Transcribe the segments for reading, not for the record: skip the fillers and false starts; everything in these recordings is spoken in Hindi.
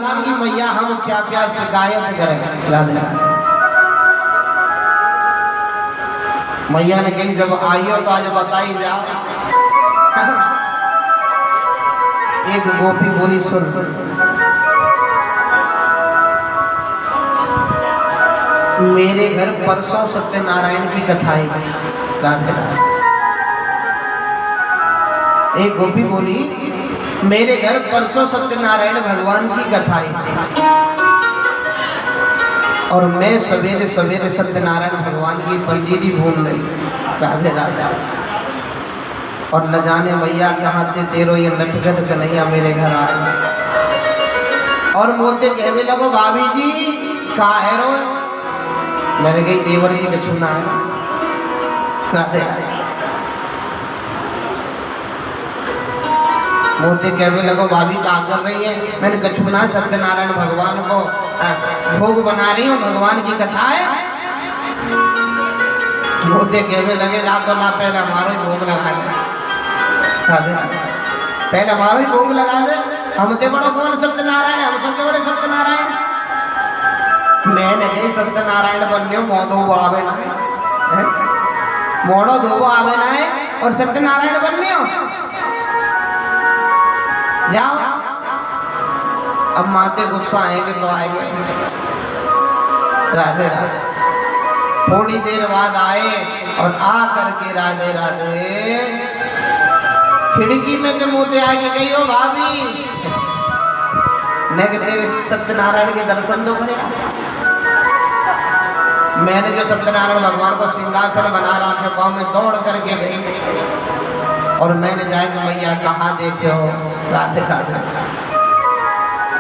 लगा कि मैया हम क्या क्या शिकायत करें। राधे मैया ने कही जब आई हो तो आज बताई जाओ। एक गोपी बोली सुन, मेरे घर परसों सत्यनारायण की कथा है। राधे एक गोपी बोली मेरे घर परसों सत्यनारायण भगवान की कथा है और मैं सवेरे सवेरे सत्यनारायण भगवान की पंजीरी भूल रही। राधे राधे और न जाने मैया कहाँ थे तेरो ये नटखट कन्हैया मेरे घर आए और मोते कहने लगो भाभी जी कहाँ है रो। मैंने कही देवर जी का छूना है। राधे राधे मोते कहने लगो भाभी क्या कर रही है। मैंने कछुना सत्यनारायण भगवान को भोग बना रही हूँ, भगवान की कथा है। मोते कहने लगे जा तो ना पहले हमारा ही भोग लगा दे, पहले हमारा ही भोग लगा दे। हम ते बड़ो कौन सत्यनारायण, हम सबके बड़े सत्यनारायण। मैंने कही सत्यनारायण बनने मोदो आवे ना है, मोड़ो धोबो आवे ना है और सत्यनारायण बनने हो जाओ। अब माते गुस्सा आएंगे तो आएंगे। राधे राधे थोड़ी देर बाद आए और आ करके राधे राधे खिड़की में के मोते आके गई हो भाभी मैं तेरे सत्यनारायण के दर्शन तो करे। मैंने जो सत्यनारायण भगवान को सिंहासन बना रखा था मैं दौड़ करके गई और मैंने जाके मैया कहाँ देखे हो। राधे राधे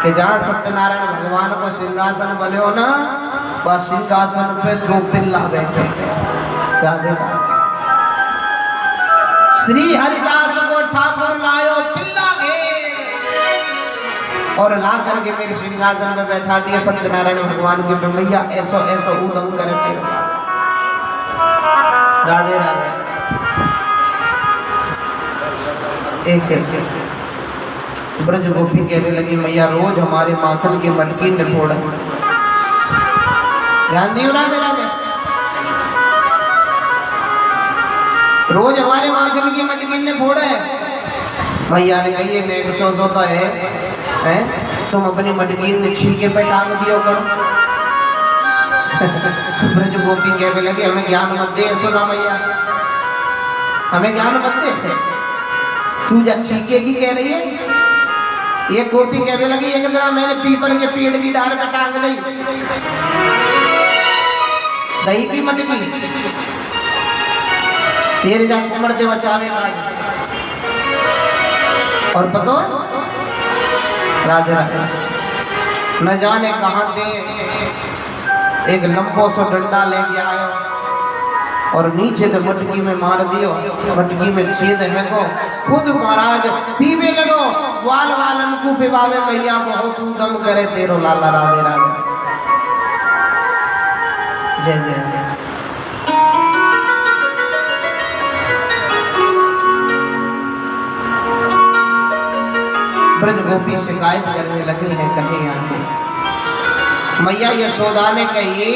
कि जहाँ सत्यनारायण भगवान को सिंहासन बने हो ना वह सिंहासन पे दो पिल्ला बैठे। राधे राधे श्री हरिदास को ठाकुर लायो पिल्ला घेर और ला करके मेरे सिंहासन में बैठा दिया सत्यनारायण भगवान के। मैया ऐसो ऐसो उदम करते। राधे राधे एक ब्रज गोपी कहने लगी मैया रोज हमारे माखन की मटकी ने फोड़ा। ध्यान दियो राधे राधे रोज हमारे माखन की मटकी ने फोड़ा है। मैया ने कही नेक सो तो है तुम अपनी मटकी ने छीके पे टांग दियो करो। ब्रज गोपी कहने लगी हमें ज्ञान मत दे। सुना मैया हमें ज्ञान मत दे, तू जा छीके की कह रही है। ये गोपी कहने लगी एक दिन मैंने पीपल के पेड़ की डार पे टांग दी दही की मटकी तेरे जा कुमड़ दे बचावे और पतो राधे राधे न जाने कहाँ थे एक लंबो सो डंडा लेके आयो और नीचे तो मटकी में मार दियो। मटकी में छेद है को खुद महाराज पीवे लगो वाल वालन को पिबावे मैया बहुत उदम करे तेरो लाला। राधे राधे जय जय ब्रज गोपी शिकायत करने लगे हैं कहीं आके। मैया यशोदा ने कही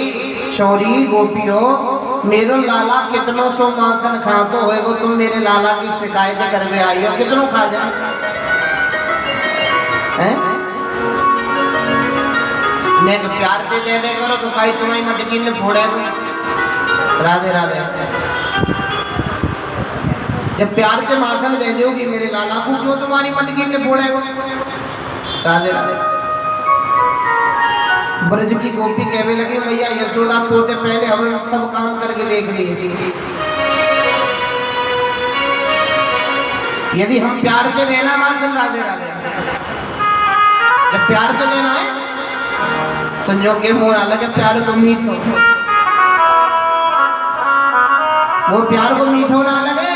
चोरी गोपियो मेरो लाला कितनों सो माखन खातो है वो तुम मेरे लाला की शिकायत करने आई हो कितनों खा जा प्यार से दे दे करो तो कहीं तुम्हारी मटकी में फोड़े। राधे राधे जब प्यार से माखन दे दोगी मेरे लाला को क्यों तुम्हारी मटकी में फोड़े। राधे राधे ब्रज की गोपी कहने लगी मैया यशोदा तोते पहले हम सब काम करके देख लिए। यदि हम प्यार से देना माखन राधे राधे जब प्यार से देना है तो जो के मुंह अलग है प्यार को मीठ हो वो प्यार को मीठो ना लगे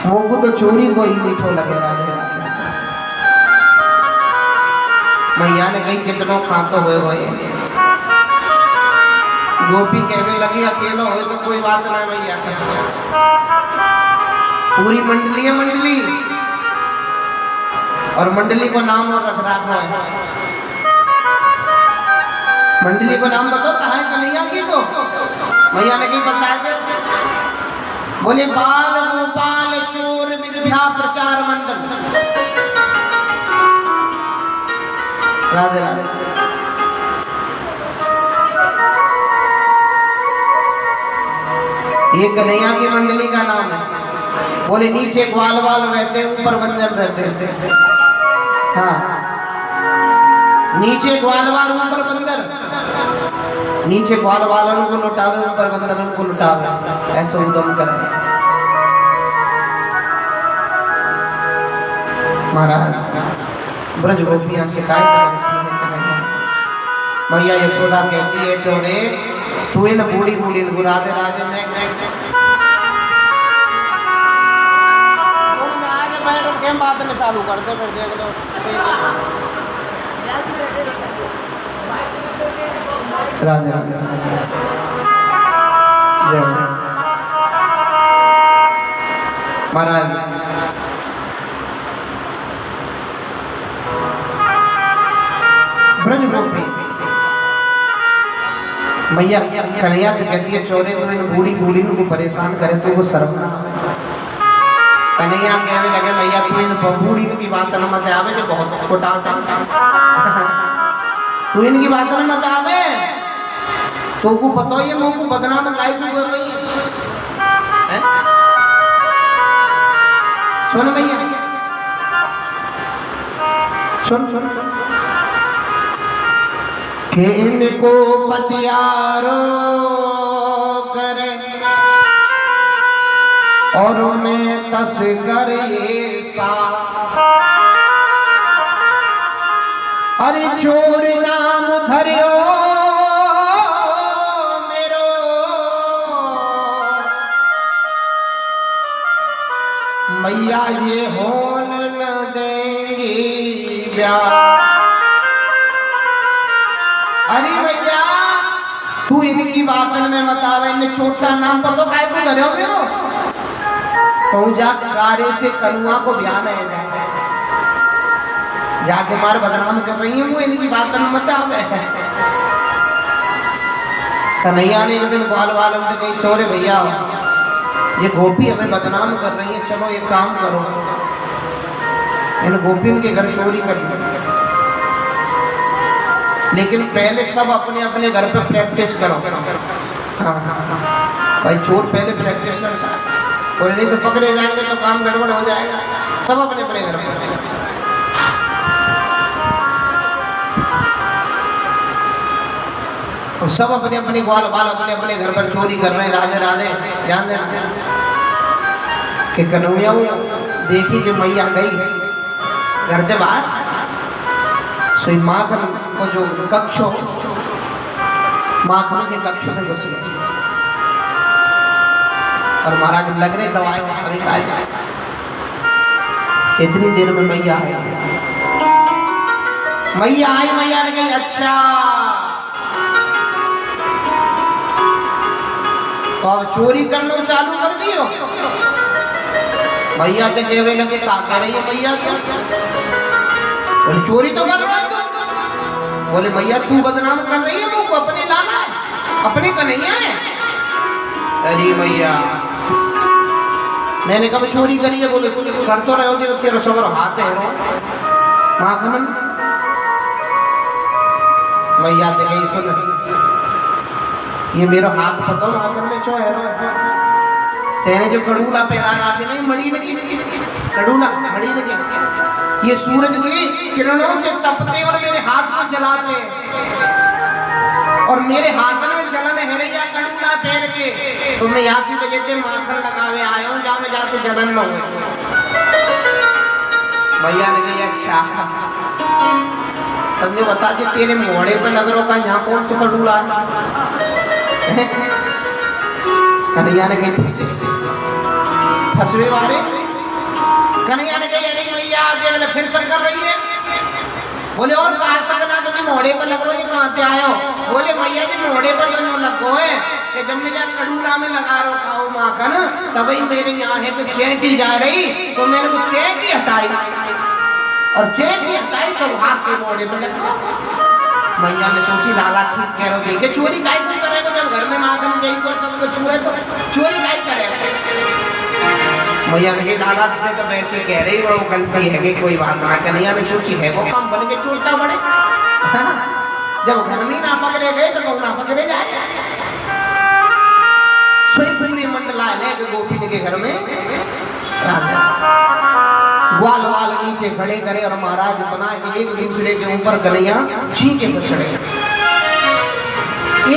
वो को तो चोरी को ही मीठो लगे। राधे राधे मैया ने कही कितनों खातो हुए गोपी कहने लगी अकेला हो तो कोई बात ना मैया पूरी मंडली है मंडली और मंडली को नाम और रख रखा है मंडली को नाम बताओ कहाँ है कन्हैया की को? मैया ने कहीं बताया थे, बोले बाल गोपाल चोर विद्या प्रचार मंडल। राधे राधे। ये कन्हैया की मंडली का नाम है। बोले नीचे ग्वाल वाल रहते, ऊपर बंदर रहते थे। हाँ, नीचे ग्वाल वाल ऊपर बंदर, नीचे ग्वाल वालों को लुटावे, ऊपर बंदर उनको लुटावे, ऐसे उद्यम करे महाराज। ब्रज गोपियां शिकायत करती है कन्हैया। मैया यशोदा कहती है चोरे तू इन बूढ़ी बूढ़ी राधे राधे ने बात में चालू करते फिर देख लो। राधे राधे जय महाराज। ब्रज गोपी मैया कन्हैया से कहती है चोरे तो इन बूढ़ी बूढ़ी को परेशान करे तो वो शर्म ना आवे। कन्हैया कहने लगे मैया तू इन बूढ़ी की बात न मत आवे जो बहुत खोटा तू इनकी बात न मत आवे, तो को पता ये मुंह को बदनाम काहे को कर रही है? सुन भैया सुन सुन कि इनको पतियारो करे और मैं तस्कर ये सा, अरे चोर नाम धरियो मेरो मैया ये होन न देंगी ब्याह। अरे भैया तू इनकी बातन में मत आवे, इन्हें छोटा नाम पर तो काय को धरे हो मेरो तो जा कारे से कनुआ को बयान है जाए जाके मार बदनाम कर रही है वो इनकी बातन में मत आवे। कन्हैया ने एक दिन बाल बाल अंदर कही चोरे भैया ये गोपी हमें बदनाम कर रही है, चलो एक काम करो इन गोपियों के घर चोरी कर लो, लेकिन पहले सब अपने अपने घर पे प्रैक्टिस करो। हाँ भाई चोर पहले प्रैक्टिस करता है और नहीं तो पकड़े जाएंगे तो काम गड़बड़ हो जाएगा। सब अपने अपने घर पे तो सब अपने अपने ग्वाल बाल अपने अपने घर पर चोरी कर रहे हैं। राधे राधे ध्यान देना कि कन्हैया देखी कि मैया गई घर से बाहर सोई माखन को जो कक्ष माखन के कक्ष में घुस गए और महाराज लग रहे दवाई खाए जाए। कितनी देर में मैया आई, मैया आई, मैया ने कही अच्छा तो अब चोरी करना चालू कर दियो। मैया से कहने लगे क्या कर रही है मैया बोले चोरी तो कर रहा है तू। बोले मैया तू बदनाम कर रही है मुझको, अपने लाना है अपने कन्हैया है। अरे मैया मैंने कब चोरी करी है? बोले कर तो रहे हो तेरे सबर हाथ है माखन। मैया तो कही सुन ये मेरा हाथ पता माखन में चो है तेने जो कड़ूला पहरा रखे नहीं मड़ी लगी कड़ूला मड़ी लगी ये सूरज की किरणों से तपते और मेरे हाथ को जलाते और मेरे हाथ में जलन है रही कड़ूला पैर के तो मैं यहाँ की वजह से माखन लगावे आया हूँ जहाँ में जाते जलन न हो। भैया ने कही अच्छा तब बता दी तेरे मोड़े पे लग रहा यहाँ कौन सा कड़ूला कन्हैया ने कही फंसवे वाले। कन्हैया ने कही अरे भैया आज फिर सर कर रही है। बोले और कहा सकना तो मोड़े पर लग रहा है कहाँ से आयो? बोले भैया जी मोड़े पर जो लगो है कि जब मैं जा कड़ूला में लगा रहा खाओ माखन तभी मेरे यहाँ है तो चेटी जा रही तो मैंने वो चेटी हटाई और चेटी हटाई तो हाथ के मोड़े पर लग मैया ने सोची लाला ठीक कह रहे हो, देखे चोरी काहे क्यों करेगा जब घर में माखन जाई को सब तो चूहे तो चोरी काहे करेगा। मैया ने कहा लाला तुमने तो वैसे कह रही हो, गलती है कि कोई बात ना। कन्हैया ने सोची है वो काम बन के चोरता बड़े जब घर में ना पकड़े गए तो कौन ना पकड़े जाए। सोई पूरी मंडला ले गोपी के घर में राजा ग्वाल वाल नीचे खड़े करे और महाराज बना के एक दूसरे के ऊपर कन्हैया छींके पर चढ़े।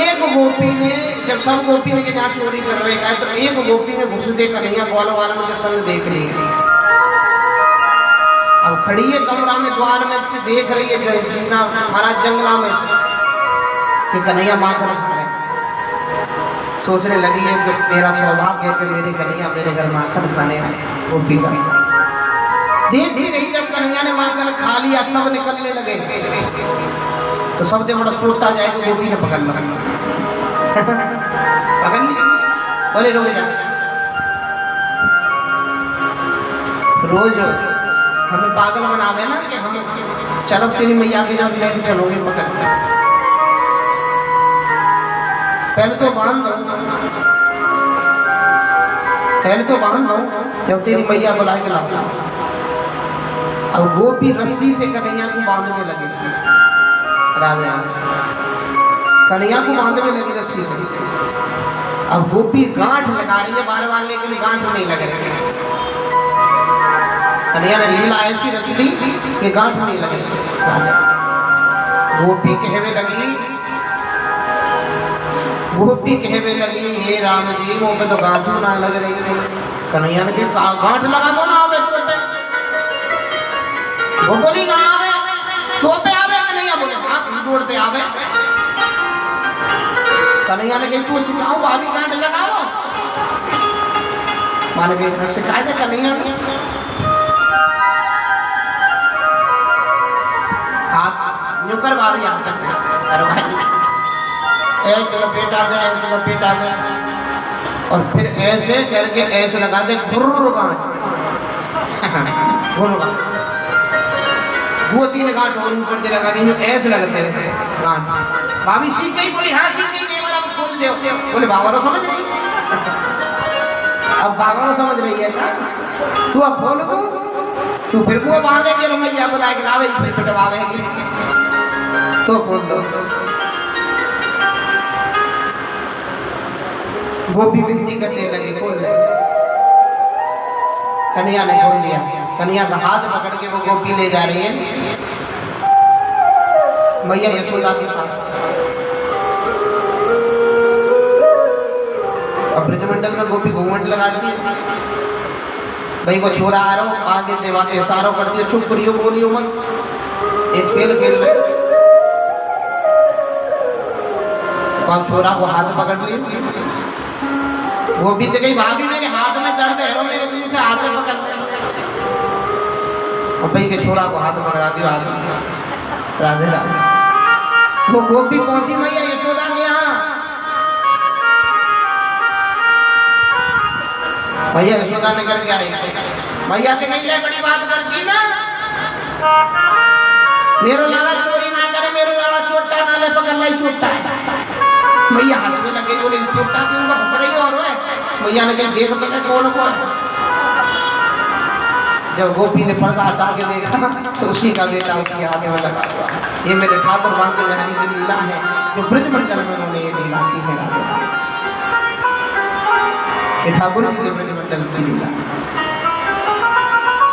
एक गोपी ने जब सब गोपी ने के जहाँ चोरी कर रहे हैं तो एक गोपी ने घुस दे कन्हैया ग्वाल वाल के संग देख ली। अब खड़ी है कमरा में द्वार में से देख रही है जीना महाराज जंगला में से कि कन्हैया माखन खा रहे। सोचने लगी है जो मेरा सौभाग्य है कि मेरे कन्हैया मेरे घर माखन खाने आए। गोपी का देख भी रही जब कन्हैया ने माखन खा लिया सब निकलने लगे तो सब दे बड़ा चोटा जाए तो गोपी ने पकड़ लो पकड़ ली बोले रुक जा। रोज हमें पागल बनावे ना कि हम चलो तेरी मैया के जब लेके चलोगे पकड़ के पहले तो बांध दो जब तेरी मैया बुला के लाओ। अब गोपी रस्सी से कन्हैया को बांधने लगी। राजा कन्हैया को बांधने लगी रस्सी से। अब गोपी गांठ लगा रही है बार बार लेकिन गांठ नहीं लग रही। कन्हैया ने लीला ऐसी रच ली कि गांठ नहीं लगे। राजा गोपी कहवे लगी हे राम जी मुंह पे तो गांठ ना लग रही। कन्हैया ने कहा गांठ लगा दो ना आवे वो बोली ना आवे तो पे आवे कन्हैया बोले हाथ जोड़ते आवे। कन्हैया ने कहा तू सिखाऊं भाभी गांठ लगाओ। मान के सिखाए थे कन्हैया ने हाथ न्यूकर भाभी आता है ऐसे लपेटा दे और फिर ऐसे करके ऐसे लगा दे घुर्र गांठ वो 3 गांठ और ऊपर से लगा दी ऐसे लगते हैं गांठ। भाभी सीख गई बोली हाँ सीख गई कैमरा खोल दे। बोले बाबा तो समझ रही अब बाबा तो समझ रही है ना तू अब खोल दो तू फिर वो बांधे के मैया बुला के लावे फिर पिटवावेगी तो खोल दो। गोपी विनती करने लगी खोल दे। कन्हैया ने खोल दिया। कन्हैया का हाथ पकड़ के वो गोपी ले जा रही है मैया यशोदा के पास। अब ब्रजमंडल में गोपी घूंघट लगा दी भाई वो छोरा आ रहा हो आगे देवा के इशारा कर दिया चुप करियो बोलियो मत एक खेल रहे। तो छोरा को हाथ पकड़ लिया वो भी तो गई भाभी मेरे हाथ में दर्द है मेरे दूर से हाथ पकड़ और भाई के छोरा को हाथ पकड़ा दिया राधे राधे। वो गोपी पहुंची मैया यशोदा के यहाँ। भैया यशोदा ने करके आई मैया के नहीं ले बड़ी बात करती ना मेरो लाला चोरी ना करे मेरो लाला चोरता ना ले पकड़ लाई चोरता है। मैया हंसने लगे बोले चोरता क्यों हंस रही हो। और मैया ने कहा देख तो कौन कौन। जब गोपी ने पर्दा हटा के देखा तो उसी का बेटा उसके हाथ में लगा हुआ। ये मेरे ठाकुर बांके बिहारी की लीला है जो ब्रजमंडल में उन्होंने ये लीला की है। ये ठाकुर जी के ब्रजमंडल की लीला।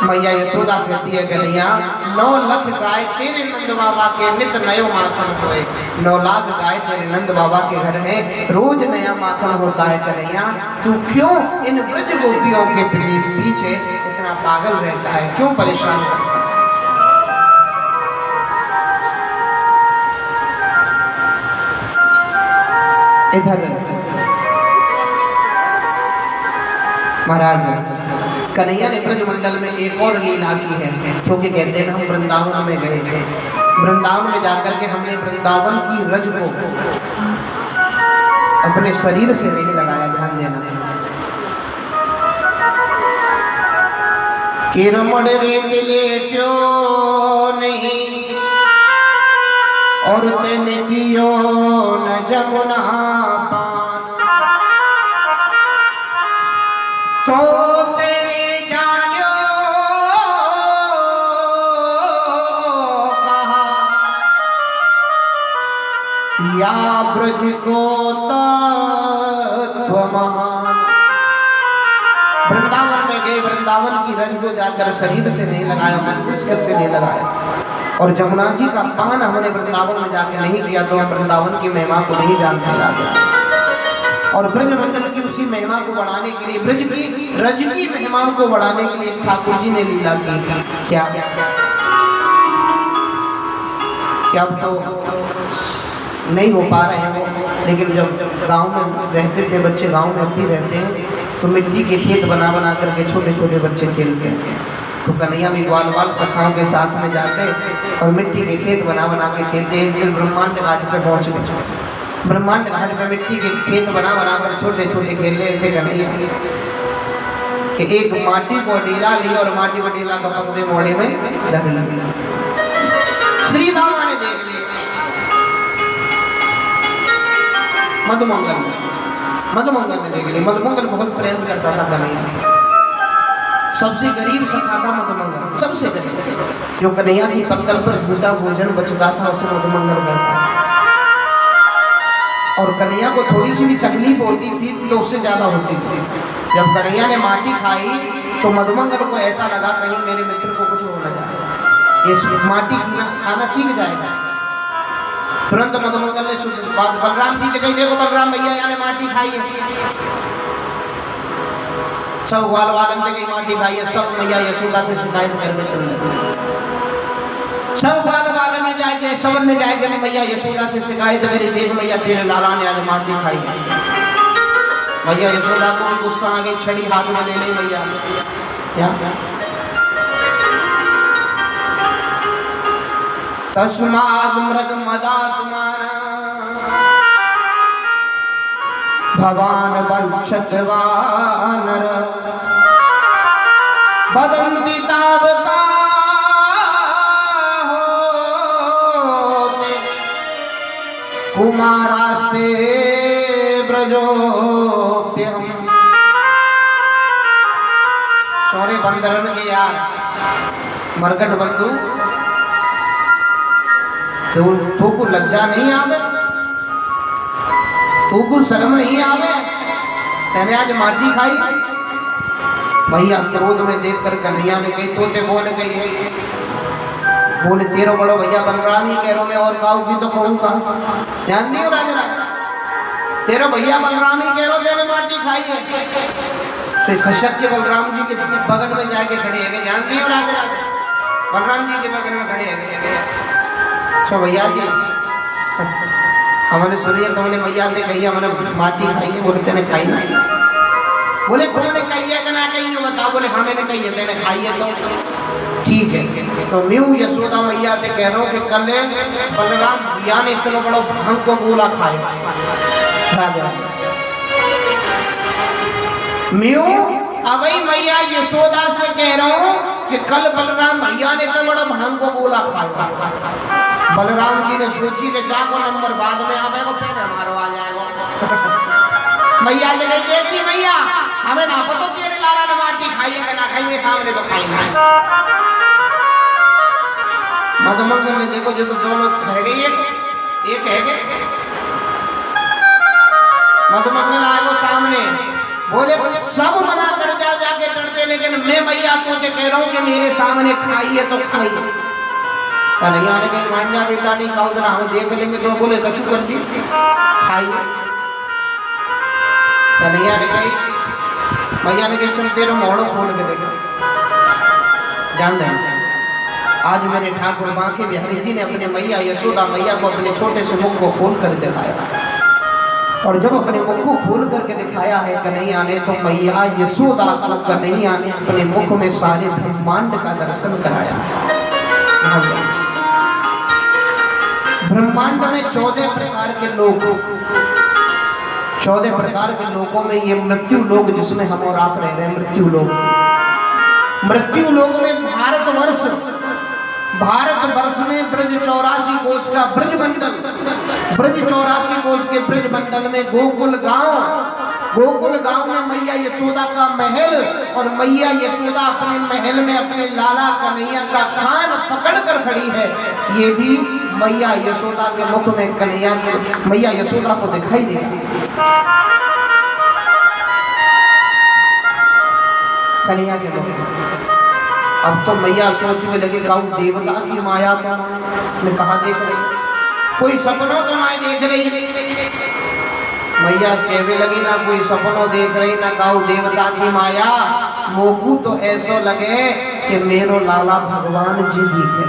मैया यशोदा कहती है कन्हैया 9 लाख गाय तेरे नंद बाबा के नित नयो माखन होए। 9 लाख गाय तेरे नंद बाबा के घर है रोज नया माखन होता है। कन्हैया तू क्यों इन ब्रज गोपियों के पीछे इतना पागल रहता है क्यों परेशान करता है। इधर महाराज कन्हैया ने ब्रजमंडल में एक और लीला की है क्योंकि कहते हैं हम वृंदावन में गए थे। वृंदावन में जाकर के हमने वृंदावन की रज को अपने शरीर से नहीं लगाया। ध्यान देना कि रमण रे दिले क्यों नहीं और तेने कियो न जमुना पान, तो तेने जान्यो कहा या ब्रज को तत्व महान। वृंदावन में गए, वृंदावन की रज को जाकर शरीर से नहीं लगाया, मस्तिष्क से नहीं लगाया, और जमुना जी का पान हमने वृंदावन में जाके नहीं किया तो हम वृंदावन की महिमा को नहीं जान पाया। और ब्रज मंडल की उसी महिमा को बढ़ाने के लिए, ब्रज की रज की महिमाओं को बढ़ाने के लिए ठाकुर जी ने लीला की। क्या क्या तो नहीं हो पा रहे हैं वो, लेकिन जब गांव में रहते थे बच्चे, गांव में अब भी रहते हैं, तो मिट्टी के खेत बना बना करके छोटे छोटे बच्चे खेलते हैं। तो कन्हैया भी ग्वाल वाल सखाओं के साथ में जाते और मिट्टी के खेत बना बना के खेलते। एक दिन ब्रह्मांड घाट पे पहुंच गए, ब्रह्मांड घाट पे मिट्टी के खेत बना बना कर छोटे छोटे खेल रहे थे कन्हैया कि एक माटी को ढीला लिया और माटी को ढीला का पकड़े मोड़े में लग लगा। श्री धामा ने देख लिया, मधुमंगल ने देख लिया। मधुमंगल बहुत प्रेम करता था कन्हैया से, सबसे गरीब सखा था मधुमंगल, सबसे गरीब। जो कन्हैया की पत्तल पर झूठा भोजन बचता था उसे मधुमंगल करता। और कन्हैया को थोड़ी सी भी तकलीफ होती थी तो उससे ज्यादा होती थी। जब कन्हैया ने माटी खाई तो मधुमंगल को ऐसा लगा कहीं मेरे मित्र को कुछ हो न जाए, ये माटी खाना सीख जाएगा। तुरंत मधुमंगल ने बलराम जी ने कही, देखो बलराम भैया यहाँ ने माटी खाई है। सब ग्वाल वालन ने कही माटी खाई है, सब मैया यशोदा से शिकायत करके चल रहे। सब ग्वाल वालन में जाएंगे, सब में जाएंगे, मैया यशोदा से शिकायत करी, देख मैया तेरे लाला ने आज माटी खाई है। मैया यशोदा को गुस्सा आ गई, छड़ी हाथ में ले ली मैया। क्या तस्माद मृद मदात्मान भवान वंशवानर बदंती ताब का होते कुमारास्ते ब्रजोप्यम। सॉरी बंदरन के यार मरकट बंधु, तो को लज्जा नहीं आवे, तो को शर्म नहीं आवे, तेने आज माटी खाई। भैया क्रोध में देखकर कन्हैया ने कही, तोते बोल गई, बोले तेरो बड़ो भैया बलराम ही कह रहा, मैं और काऊ की तो कहूँ कहा। ध्यान दियो राजा, तेरा भैया बलराम ही कह रहा तेरे माटी खाई है। खशक के बलराम जी के बगल में जाके खड़े है, ध्यान दियो राजा, बलराम जी के बगल में खड़े है। अच्छा भैया जी हमारे सुनिए, तुमने भैया ने कही हमने माटी खाई है। बोले तेने खाई ना? बोले तुमने कही है कि ना कही है बताओ। बोले हाँ मैंने कही है, तेने खाई है तो ठीक है। तो न्यू यशोदा मैया से कह रहा हूँ कि कल बलराम भैया ने इतना बड़ा भांग को बोला खाए राजा म्यू। अबई मैया यशोदा से कह रहा हूँ कि कल बलराम भैया ने इतना बड़ा भांग को बोला खाए। बलराम जी ने सोची कि जाको नंबर बाद में आवेगा, पहले हमारा आ जाएगा। मैया ने कही देख ली भैया हमें ना पता तेरे लाला ने माटी खाई है कि ना खाई, मेरे सामने तो खाई नहीं। मधुमंगल ने देखो जो तो दोनों कह गई, एक कह गए। मधुमंगल आए सामने, बोले सब मना कर जाके डरते, लेकिन मैं मैया को कह रहा हूँ कि मेरे सामने खाई है तो खाई। कन्हैया ने कही मान जा बेटा, नहीं खाओ जरा हमें देख लेंगे। तो बोले कछु कर दी खाई। कन्हैया ने कही, मैया ने कही चल तेरे मोड़ो खोल के देखो। जान दे आज मेरे ठाकुर बांके बिहारी जी ने अपने मैया यशोदा मैया को अपने छोटे से मुख को खोल कर दिखाया। और जब अपने मुख को खोल करके दिखाया है कन्हैया ने, तो मैया यशोदा को कन्हैया ने अपने मुख में सारे ब्रह्मांड का दर्शन कराया है। ब्रह्मांड में 14 प्रकार के लोग, 14 प्रकार के लोगों में ये मृत्यु लोक जिसमें हम और आप रह रहे हैं, मृत्यु लोक। मृत्यु लोक में भारतवर्ष भारत वर्ष में ब्रज 84 कोष का ब्रज मंडल, ब्रज 84 कोष के ब्रज मंडल में गोकुल गांव में मैया यशोदा का महल, और मैया यशोदा अपने महल में अपने लाला कन्हैया का कान पकड़ कर खड़ी है। ये भी मैया यशोदा के मुख में मैया यशोदा को दिखाई देती है, कन्हैया के मुख में। अब तो मैया सोचने लगी काऊ देवता की माया का मैं कहा देख रही, कोई सपनों तो ना देख रही। मैया कहने लगी ना कोई सपनों देख रही ना काऊ देवता की माया, मोकू तो ऐसो लगे कि मेरो लाला भगवान जी है।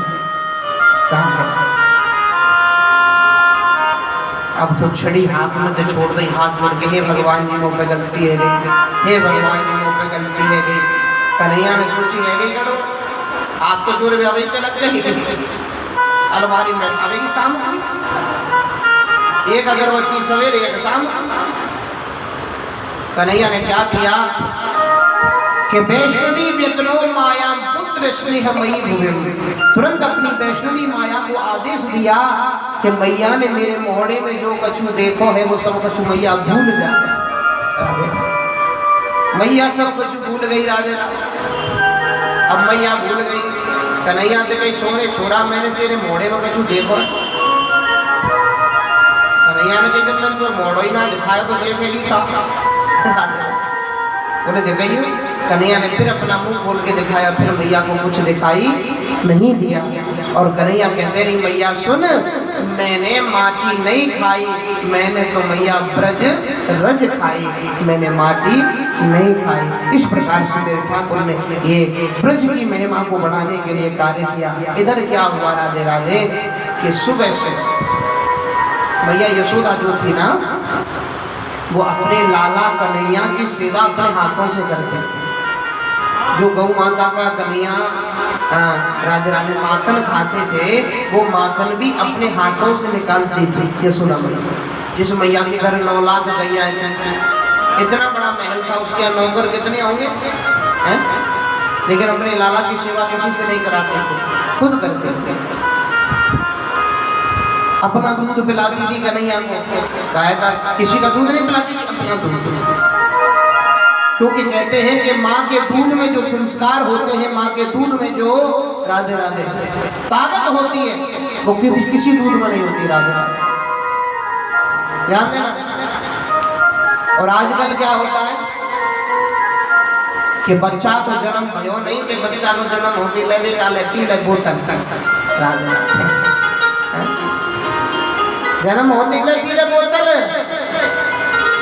अब तो छड़ी हाथ में तो छोड़ दी, हाथ जोड़ के हे भगवान जी मुँह पे गलती है गई, हे भगवान जी मुँह पे गलती है गई। कन्हैया ने सोची है गई करो, हाथ तो जोड़ भी तो लगते ही अलमारी में आवेगी शाम की, एक अगरबत्ती सवेरे एक शाम। कन्हैया ने क्या किया कि वैष्णवी व्यतनो मायाम पुत्र स्नेहमयी भुवे, तुरंत अपनी वैष्णवी माया को आदेश दिया कि मैया ने मेरे मोहड़े में जो कछु देखो है वो सब कछु मैया भूल जाए। मैया सब कुछ भूल गई राधे। अब मैया भूल गई, कन्हैया तो कहीं छोड़े छोड़ा मैंने तेरे मोड़े में कुछ देखो। कन्हैया ने कहा मैं तो मोड़ो ही ना दिखाया तो देख ली था, बोले दिखाई। कन्हैया ने फिर अपना मुंह खोल के दिखाया, फिर मैया को कुछ दिखाई नहीं दिया। और कन्हैया कहते नहीं मैया सुन, मैंने माटी नहीं खाई, मैंने तो मैया ब्रज रज खाई, मैंने माटी नहीं खाई। इस प्रकार से मेरे ठाकुर ने ये ब्रज की महिमा को बढ़ाने के लिए कार्य किया। इधर क्या हुआ राधे राधे कि सुबह से मैया यशोदा जो थी ना, वो अपने लाला कन्हैया की सेवा अपने हाथों से करते थे। जो गौ माता का कन्हैया राधे राधे माखन खाते थे, वो माखन भी अपने हाथों से निकालती थी यशोदा मैया। जिस मैया के घर 9 लाख गैया थी, इतना बड़ा महल था, उसके नौकर कितने होंगे हैं? लेकिन अपने लाला की सेवा किसी से नहीं कराते थे, खुद करते थे। अपना दूध पिलाती थी कन्हैया को, गाय का किसी का दूध नहीं पिलाती थी, अपना दूध। क्योंकि कहते हैं कि माँ के दूध में जो संस्कार होते हैं, माँ के दूध में जो राधे राधे ताकत होती है, वो किसी दूध में नहीं होती। राधे राधे ध्यान देना। और आजकल क्या होता है कि बच्चा को जन्म भयो नहीं, कि बच्चा को जन्म होती ले डाले पी ले बोतल राधे जन्म होती ले पी ले बोतल,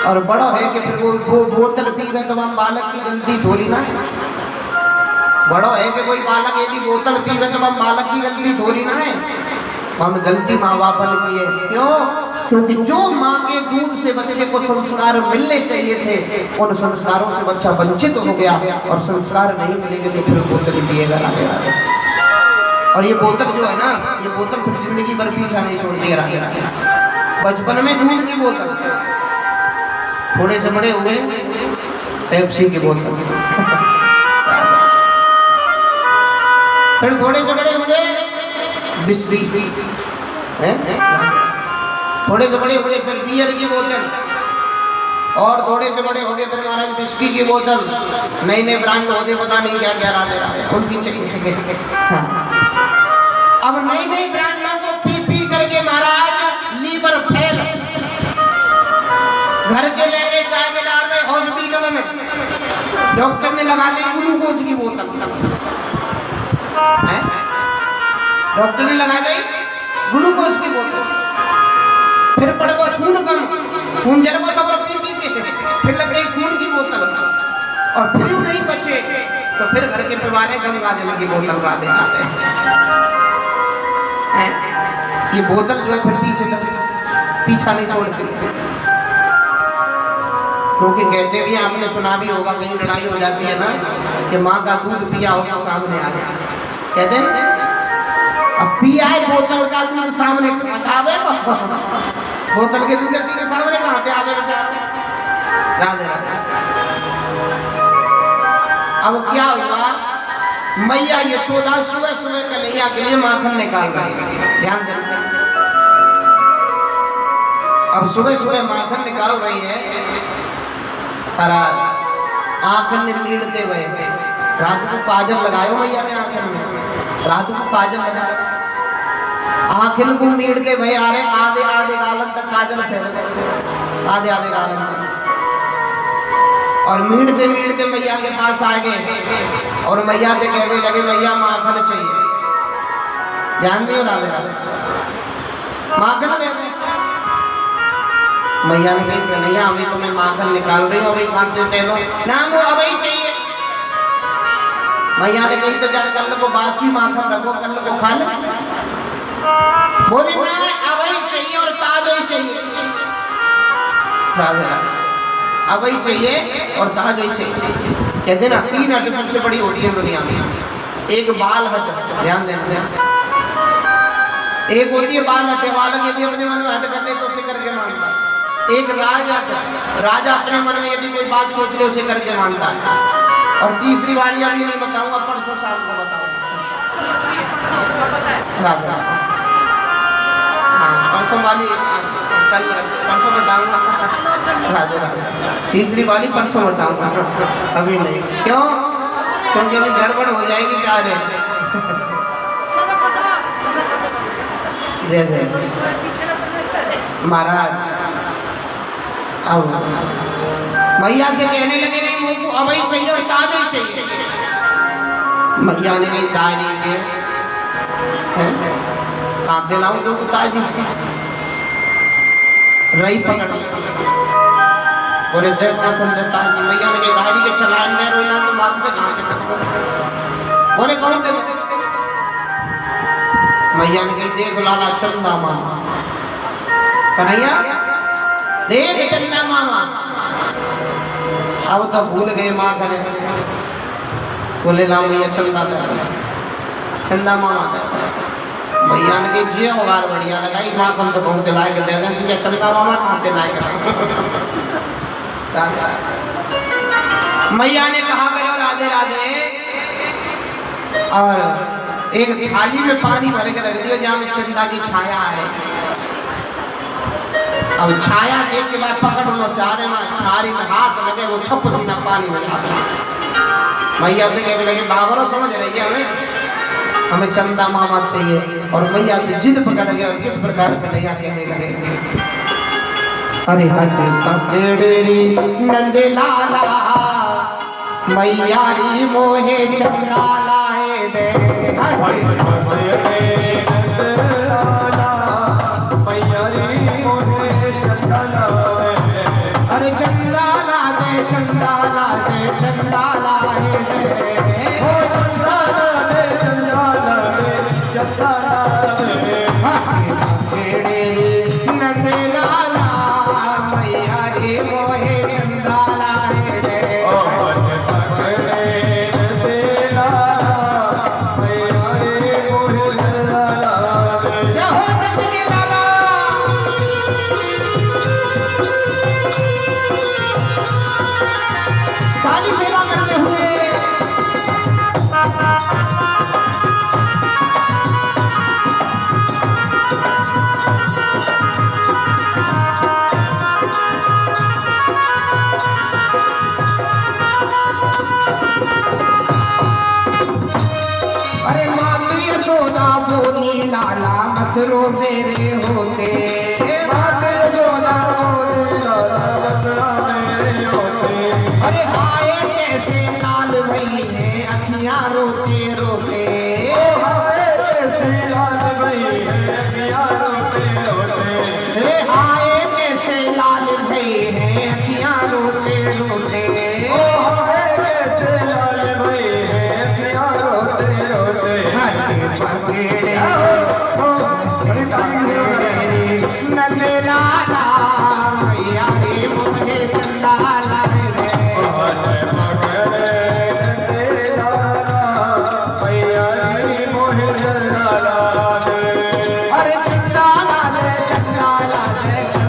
और बड़ा है कि फिर वो बोतल पी गए तो हम बालक की गलती थोड़ी ना। बड़ा है कि कोई बालक यदि बोतल पी गए तो हम बालक की गलती थोड़ी ना है, हम गलती माँ बाप ने की है। क्यों? क्योंकि जो माँ के दूध से बच्चे को संस्कार मिलने चाहिए थे, उन संस्कारों से बच्चा वंचित हो गया, और संस्कार नहीं मिलेंगे तो फिर बोतल पिएगा राधे राधे। और ये बोतल जो है ना, ये बोतल फिर जिंदगी भर पीछा नहीं छोड़ती है राधे राधे। बचपन में दूध की बोतल, थोड़े से बड़े हुए पेप्सी की बोतल, फिर थोड़े से बड़े हुए बिस्की, थोड़े से बड़े हुए फिर बियर की बोतल, और थोड़े से बड़े हो गए फिर महाराज बिस्की की बोतल। नए नए ब्रांड होते पता नहीं क्या क्या राधे राधे उनकी चाहिए। अब नई नई ब्रांडों को पी पी करके महाराज लीवर फेल, घर के लेके चाय के डाल दे हॉस्पिटल में, डॉक्टर ने लगा दी ग्लूकोज की बोतल, डॉक्टर ने लगा दी ग्लूकोज की बोतल, फिर पड़ गया खून कम, खून जर को सब पी पी के फिर लग गई खून की बोतल, और फिर नहीं बचे तो फिर घर के पिवाने गंगा जल की बोतल राधे राधे। ये बोतल जो है फिर पीछे तक पीछा नहीं छोड़ती, क्योंकि कहते भी आपने सुना भी होगा, कहीं लड़ाई हो जाती है ना कि माँ का दूध पिया हो तो सामने आ जाए, कहते हैं अब पिया है बोतल का दूध सामने आवे, बोतल के दूध पी के सामने कहाँ थे आवे बेचारे राधे राधे। अब क्या हुआ मैया यशोदा सुबह सुबह कन्हैया के लिए माखन निकाल रही है। ध्यान देना, अब सुबह सुबह माखन निकाल रही है। आंखन में मीड़ते हुए रात को काजल लगायो मैया ने आंखन में, रात को काजल लगाया, आंखन को मीड़ते भई आ रहे, आधे आधे गालन तक काजल फेर, आधे आधे गालन तक, और मीड़ते मीड़ते मैया के पास आ गए और मैया से कहने लगे मैया माखन चाहिए। ध्यान दियो, राधे राधे, माखन दे दे। मैया ने कही कन्हैया अभी तो मैं माखन निकाल रही हूँ, अभी माख देते हो ना, वो अभी चाहिए। मैया ने कही तो जा कल को बासी माखन रखो, कल को खा ले। बोले ना अभी चाहिए और ताजा ही चाहिए। राधे राधे, अभी चाहिए और ताजा ही चाहिए। कहते ना तीन हट सबसे बड़ी होती है दुनिया में। एक बाल हट, ध्यान देना, एक होती है बाल हटे, बालक यदि अपने मन में हट कर ले तो उसे करके मानता। एक राज हट, राजा अपने मन में यदि कोई बात सोच ले उसे करके मानता है। और तीसरी वाली अभी नहीं बताऊंगा, परसों शाम को बताऊंगा। राजा हाँ, परसों वाली कल, परसों बताऊंगा। राजा राजा, तीसरी वाली परसों बताऊंगा, अभी नहीं। क्यों? क्योंकि अभी गड़बड़ हो जाएगी प्यारे। जय जय महाराज। अब मैया से कहने लगे नहीं मुझको अभी चाहिए और ताजा ही चाहिए। मैया ने कही ताजी के कहाँ दिलाऊं तो ताजी रही पकड़, बोले दे माखन दे ताजी। मैया ने कही गाड़ी के चलान दे रोई ना तो माखन पे कहाँ दे। बोले कौन दे? मैया ने कही देख लाला चंदा मामा। कन्हैया देख चंदा मामा। अब तो भूल गए माँ करे, बोले ना भैया चंदा दे, चंदा मामा दे। भैया ने कही जियो उगार बढ़िया लगाई, माखन तो बहुत लाए के दे दें, तुझे चंदा मामा कहाँ से लाए कर। मैया ने कहा करो राधे राधे, और एक थाली में पानी भर के रख दिया जहाँ में चंदा की छाया आ रही। अब छाया देख के बाद पकड़ लो चारे में, थारी में हाथ लगे वो छप सीना पानी में आ गया। मैया से कहने लगे बाबरो समझ रही है हमें चंदा मामा चाहिए। और मैया से जिद पकड़ गए और किस प्रकार कन्हैया कहने लगे अरे हटे पकड़ेरी नंद लाला मैया री मोहे चंदा लाए दे। अरे चंदा ला दे, चंदा ला दे, चंदा लाए दे। हो चंदा ला दे, चंदा ला दे, चंदा ला दे। नंद लाला मैया रे मोहे चंदा लाए दे। रो मेरे होते अरे हाय कैसे लाल भई है अखियां रोते रोते। हाय कैसे लाल भई है अखियां रोते रोते। हाय कैसे लाल भई है अखियां रोते रोते। हाय कैसे लाल भई है अखियां रोते रोते। नंद लाला मैया रे मोहे चंदा लाए दे। अरे चंदा ला दे, चंदा ला दे।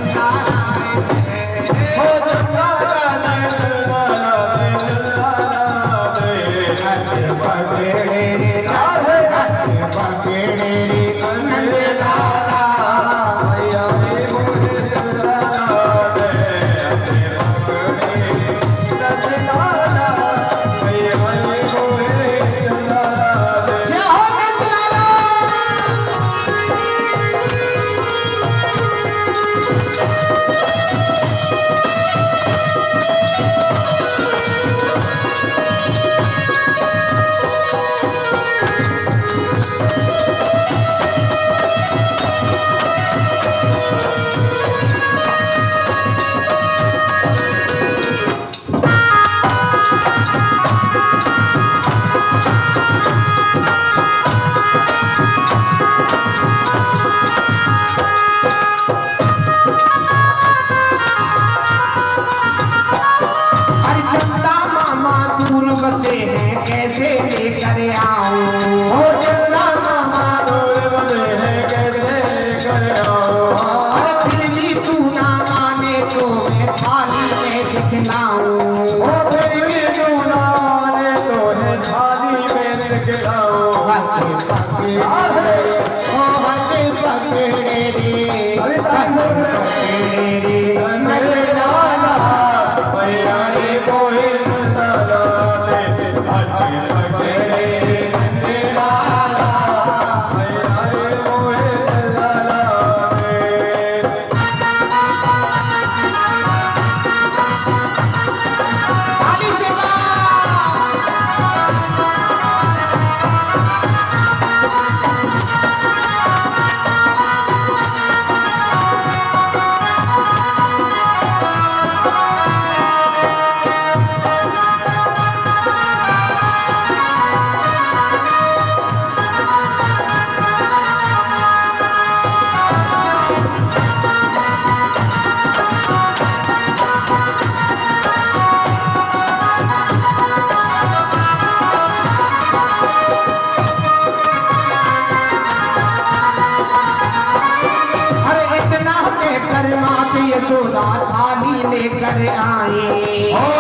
यशोदा थाली लेकर आए,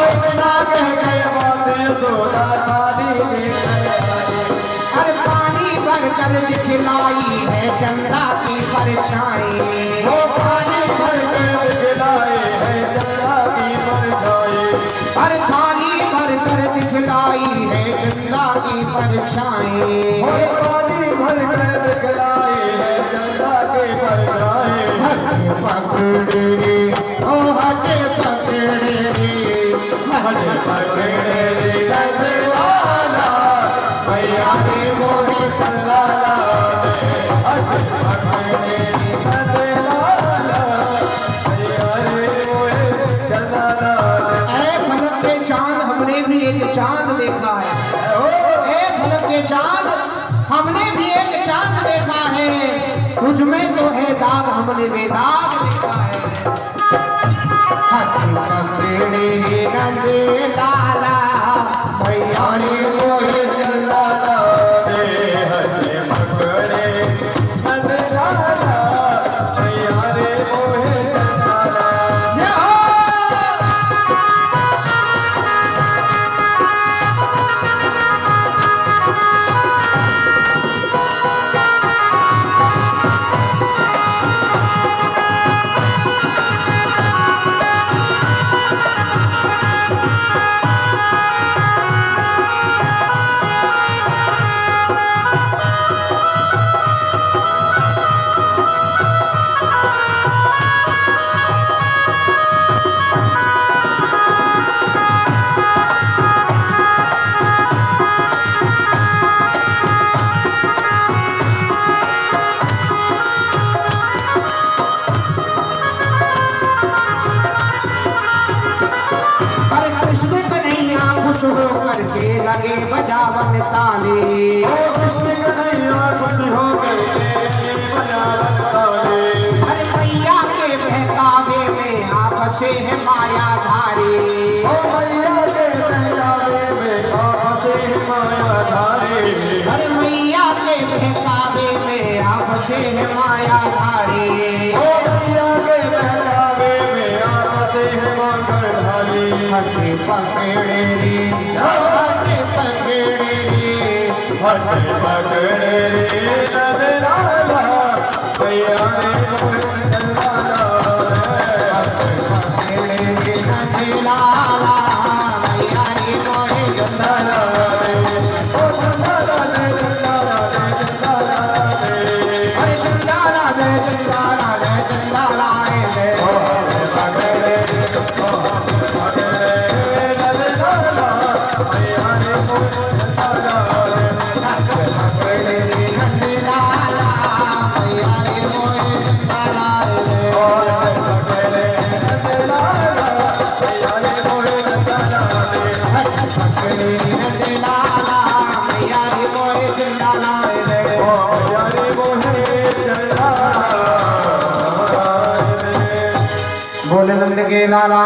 इतना कह गए बात यशोदा थाली लेकर आए। हर पानी भर कर दिखलाई है चंदा की परछाई, वो पानी भर कर दिखलाए है चंदा की परछाई। हर थाली भर कर दिखलाई है चंदा की परछाई, वो पानी भर कर दिखलाए है चंदा की परछाई। पकड़े रे ओ हटे पकड़े रे, हटे पकड़े रे गजवाला भैया रे मोहे चलाला रे। हटे पकड़े रे गजवाला भैया रे मोहे चलाला रे। ऐ फलक के चांद हमने भी एक चांद देखा है, ए फलक के चांद हमने भी एक चांद देखा है, तुझ में तो है दाग हमने बेदाग देखा है। हटे पकड़े रे नंदे लाला भैया रे मोहे चलाला रे। हटे पकड़े गजवाला भैया रे मोहे चलाला। जय हो। करके लगे बजावन ताले, कृष्ण कन्हैया खुश हो गए बजावन ताले। हर मैया के बहकावे में आपस है माया धारे, मैया के बहकावे में आपस है माया धारे। हर मैया के बहकावे में आपस है माया धारे। मैया के बहकावे में आपस है माया धारे। हटे पकड़े रे हटे पकड़े रे, हटे पकड़े रे नंदलाला भैया रे मोहे चलाला रे। हटे पकड़े रे नंदलाला भैया रे मोहे चलाला रे। ओ चलाला रे चलाला रे चलाला रे। अरे चंदाला रे चंदाला रे चंदाला रे। ओ हटे पकड़े नंदलाला भैया रे मोहे चलाला रे। पकड़े रे नंदलाला भैया रे मोहे चंदाला रे। और पकड़े नंदलाला भैया रे मोहे चलाला रे। पकड़े रे नंदलाला भैया रे मोहे चंदाला रे। ओ भैया रे मोहे चलाला रे। बोले नंद के लाला।